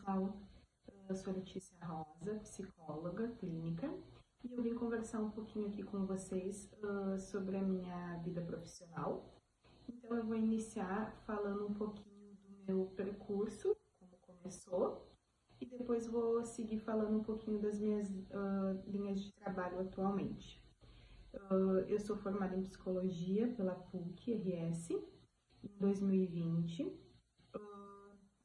pessoal, eu sou Letícia Rosa, psicóloga clínica, e eu vim conversar um pouquinho aqui com vocês sobre a minha vida profissional. Então eu vou iniciar falando um pouquinho do meu percurso, como começou, e depois vou seguir falando um pouquinho das minhas linhas de trabalho atualmente. Eu sou formada em psicologia pela PUC-RS em 2020.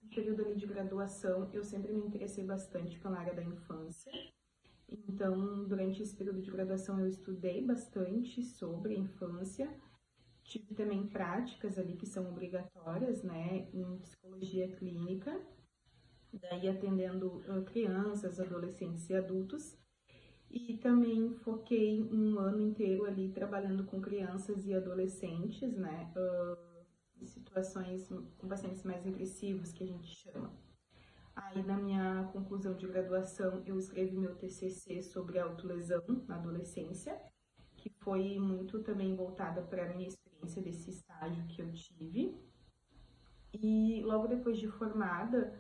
No período ali de graduação, eu sempre me interessei bastante pela área da infância. Então, durante esse período de graduação, eu estudei bastante sobre a infância. Tive também práticas ali que são obrigatórias, né, em psicologia clínica, daí atendendo crianças, adolescentes e adultos. E também foquei um ano inteiro ali trabalhando com crianças e adolescentes, né, em situações com pacientes mais agressivos, que a gente chama. Aí, na minha conclusão de graduação, eu escrevi meu TCC sobre autolesão na adolescência, que foi muito também voltada para a minha experiência desse estágio que eu tive. E logo depois de formada,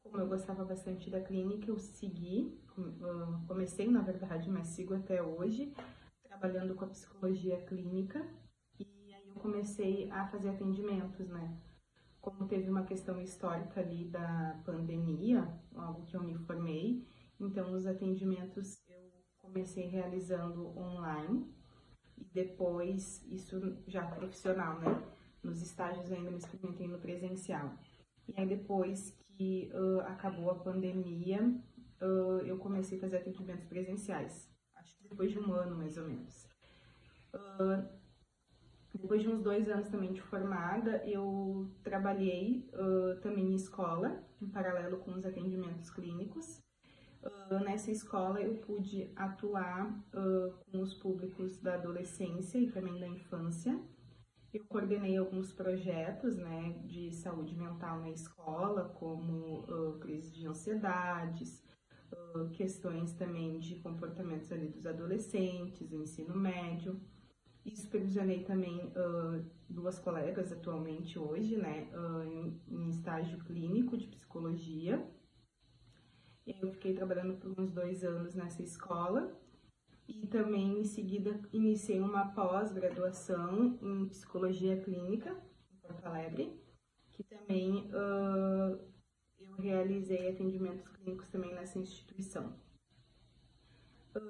como eu gostava bastante da clínica, eu comecei na verdade, mas sigo até hoje, trabalhando com a psicologia clínica. E aí eu comecei a fazer atendimentos, né? Como teve uma questão histórica ali da pandemia, algo que eu me formei, então os atendimentos eu comecei realizando online e depois, isso já profissional, né? Nos estágios ainda me experimentei no presencial. E aí depois que acabou a pandemia, eu comecei a fazer atendimentos presenciais. Acho que depois de um ano, mais ou menos. Depois de uns 2 anos também de formada, eu trabalhei também em escola, em paralelo com os atendimentos clínicos. Nessa escola eu pude atuar com os públicos da adolescência e também da infância. Eu coordenei alguns projetos, né, de saúde mental na escola, como crise de ansiedades, questões também de comportamentos ali dos adolescentes, ensino médio. E supervisionei também 2 colegas atualmente hoje, né, em estágio clínico de psicologia. E aí eu fiquei trabalhando por uns 2 anos nessa escola. E também, em seguida, iniciei uma pós-graduação em psicologia clínica, em Porto Alegre, que também eu realizei atendimentos clínicos também nessa instituição.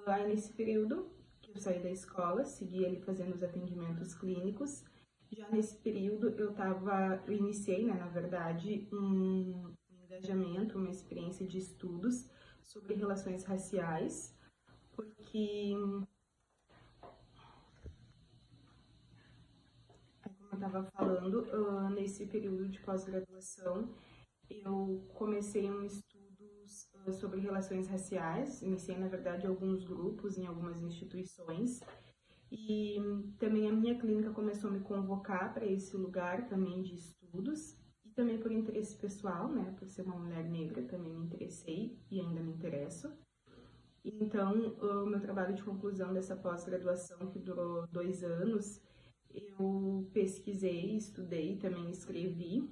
Aí, nesse período que eu saí da escola, segui ali fazendo os atendimentos clínicos. Já nesse período, eu iniciei, né, na verdade, um engajamento, uma experiência de estudos sobre relações raciais, porque, como eu estava falando, nesse período de pós-graduação, eu comecei estudos sobre relações raciais, iniciei, na verdade, alguns grupos em algumas instituições, e também a minha clínica começou a me convocar para esse lugar também de estudos, e também por interesse pessoal, né, por ser uma mulher negra, também me interessei e ainda me interesso. Então, o meu trabalho de conclusão dessa pós-graduação, que durou 2 anos, eu pesquisei, estudei, também escrevi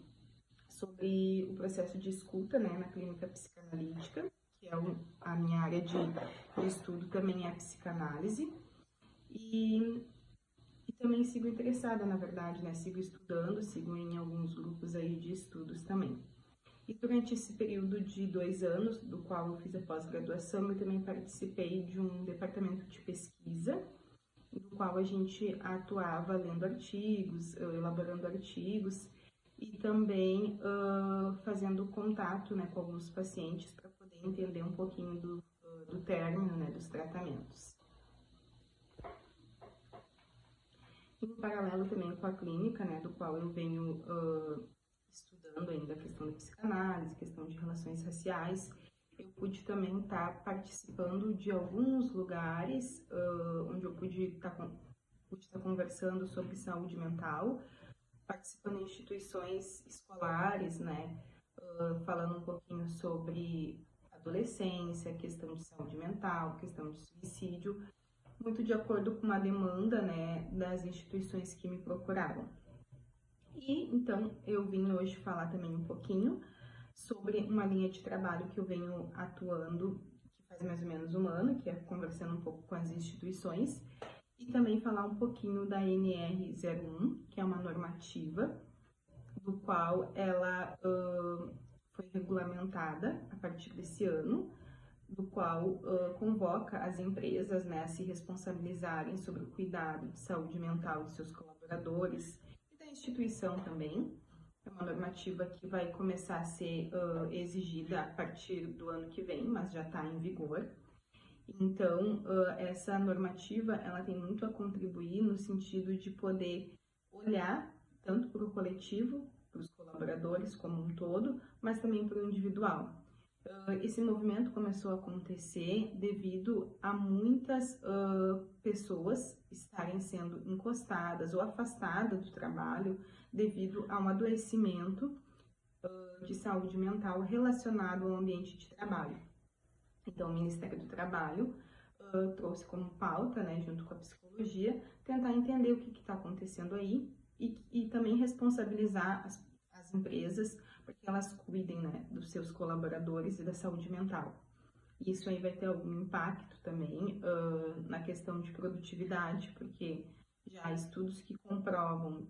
sobre o processo de escuta, né, na clínica psicanalítica, que é a minha área de estudo também é a psicanálise, e também sigo interessada, na verdade, né, sigo estudando, sigo em alguns grupos aí de estudos também. E durante esse período de 2 anos, do qual eu fiz a pós-graduação, eu também participei de um departamento de pesquisa, do qual a gente atuava lendo artigos, elaborando artigos, e também fazendo contato, né, com alguns pacientes para poder entender um pouquinho do término, né, dos tratamentos. Em paralelo também com a clínica, né, do qual eu venho estudando ainda a questão da psicanálise, questão de relações raciais, eu pude também estar participando de alguns lugares onde eu pude estar conversando sobre saúde mental, participando em instituições escolares, né, falando um pouquinho sobre adolescência, questão de saúde mental, questão de suicídio, muito de acordo com uma demanda, né, das instituições que me procuraram. E então eu vim hoje falar também um pouquinho sobre uma linha de trabalho que eu venho atuando, que faz mais ou menos um ano, que é conversando um pouco com as instituições, e também falar um pouquinho da NR01, que é uma normativa, do qual ela foi regulamentada a partir desse ano, do qual convoca as empresas, né, a se responsabilizarem sobre o cuidado de saúde mental de seus colaboradores e da instituição também. É uma normativa que vai começar a ser exigida a partir do ano que vem, mas já está em vigor. Então, essa normativa, ela tem muito a contribuir no sentido de poder olhar tanto para o coletivo, para os colaboradores como um todo, mas também para o individual. Esse movimento começou a acontecer devido a muitas pessoas estarem sendo encostadas ou afastadas do trabalho devido a um adoecimento de saúde mental relacionado ao ambiente de trabalho. Então, o Ministério do Trabalho trouxe como pauta, né, junto com a psicologia, tentar entender o que está acontecendo aí e também responsabilizar as empresas para que elas cuidem, né, dos seus colaboradores e da saúde mental. Isso aí vai ter algum impacto também na questão de produtividade, porque já há estudos que comprovam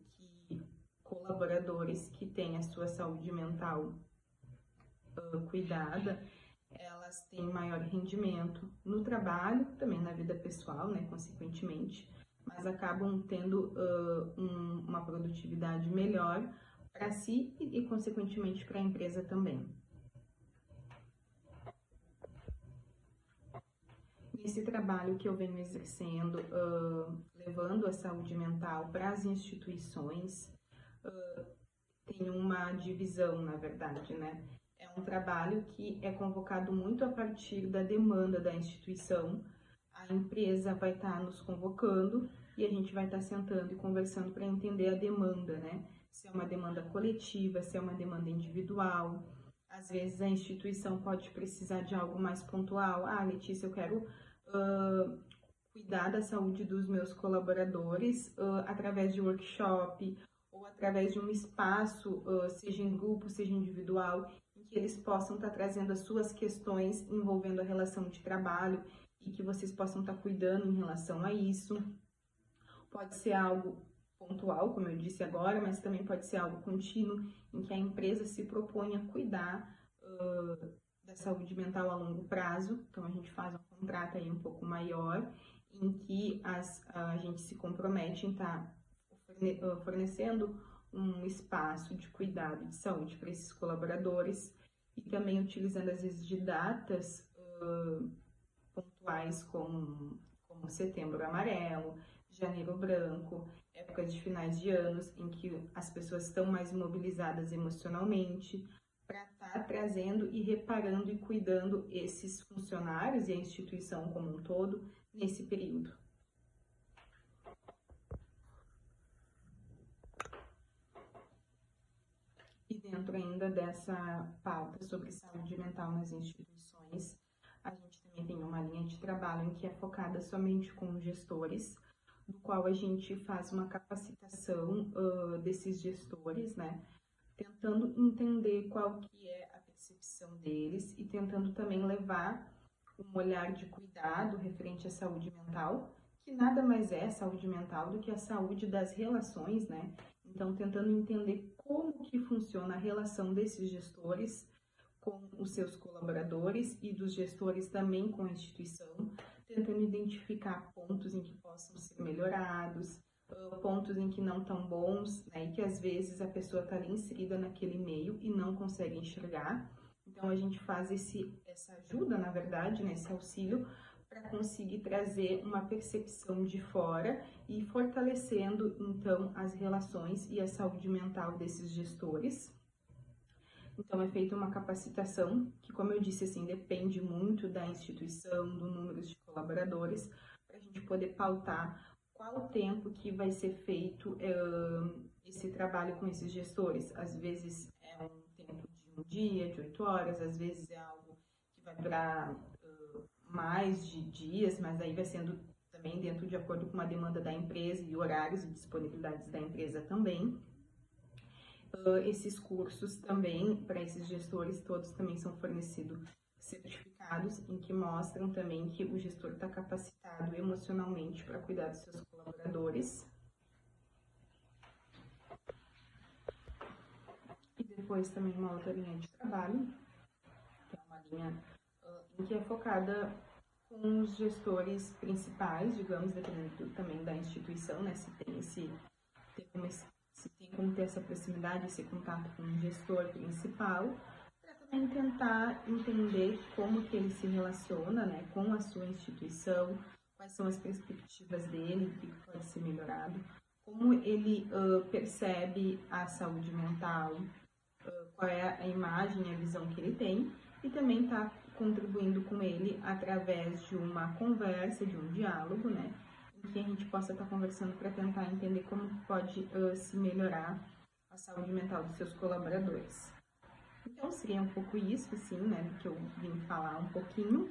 que colaboradores que têm a sua saúde mental cuidada, elas têm maior rendimento no trabalho, também na vida pessoal, né, consequentemente, mas acabam tendo uma produtividade melhor para si e consequentemente, para a empresa também. Nesse trabalho que eu venho exercendo, levando a saúde mental para as instituições, tem uma divisão, na verdade, né? É um trabalho que é convocado muito a partir da demanda da instituição. A empresa vai estar nos convocando e a gente vai estar sentando e conversando para entender a demanda, né? Se é uma demanda coletiva, se é uma demanda individual. Às vezes a instituição pode precisar de algo mais pontual. Ah, Letícia, eu quero cuidar da saúde dos meus colaboradores através de workshop ou através de um espaço, seja em grupo, seja individual, em que eles possam estar trazendo as suas questões envolvendo a relação de trabalho e que vocês possam estar cuidando em relação a isso. Pode ser algo pontual, como eu disse agora, mas também pode ser algo contínuo, em que a empresa se propõe a cuidar da saúde mental a longo prazo. Então, a gente faz um contrato aí um pouco maior, em que a gente se compromete em estar fornecendo um espaço de cuidado de saúde para esses colaboradores e também utilizando, às vezes, de datas pontuais como Setembro Amarelo, Janeiro Branco, épocas de finais de anos em que as pessoas estão mais mobilizadas emocionalmente, para estar trazendo e reparando e cuidando esses funcionários e a instituição como um todo nesse período. E dentro ainda dessa pauta sobre saúde mental nas instituições, a gente também tem uma linha de trabalho em que é focada somente com gestores, do qual a gente faz uma capacitação desses gestores, né? Tentando entender qual que é a percepção deles e tentando também levar um olhar de cuidado referente à saúde mental, que nada mais é saúde mental do que a saúde das relações, né? Então, tentando entender como que funciona a relação desses gestores com os seus colaboradores e dos gestores também com a instituição, tentando identificar pontos em que possam ser melhorados, pontos em que não tão bons, né, e que às vezes a pessoa está ali inserida naquele meio e não consegue enxergar. Então, a gente faz essa ajuda, na verdade, né, esse auxílio, para conseguir trazer uma percepção de fora e fortalecendo, então, as relações e a saúde mental desses gestores. Então, é feita uma capacitação que, como eu disse, assim, depende muito da instituição, do número de colaboradores, para a gente poder pautar qual o tempo que vai ser feito esse trabalho com esses gestores. Às vezes é um tempo de um dia, de 8 horas, às vezes é algo que vai durar mais de dias, mas aí vai sendo também dentro de acordo com a demanda da empresa e horários e disponibilidades da empresa também. Esses cursos também, para esses gestores, todos também são fornecidos certificados em que mostram também que o gestor está capacitado emocionalmente para cuidar dos seus colaboradores. E depois também uma outra linha de trabalho, que é uma linha em que é focada com os gestores principais, digamos, dependendo também da instituição, né, se tem como ter essa proximidade, esse contato com o gestor principal, para também tentar entender como que ele se relaciona, né, com a sua instituição, quais são as perspectivas dele, o que pode ser melhorado, como ele percebe a saúde mental, qual é a imagem, a visão que ele tem, e também está contribuindo com ele através de uma conversa, de um diálogo, né, em que a gente possa estar conversando para tentar entender como pode se melhorar a saúde mental dos seus colaboradores. Então, seria um pouco isso, assim, né, do que eu vim falar um pouquinho.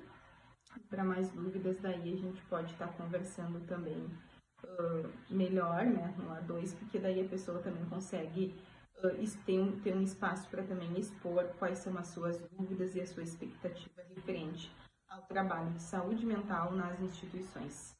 Para mais dúvidas, daí a gente pode estar conversando também melhor, né, no A2, porque daí a pessoa também consegue ter um espaço para também expor quais são as suas dúvidas e a sua expectativa referente ao trabalho de saúde mental nas instituições.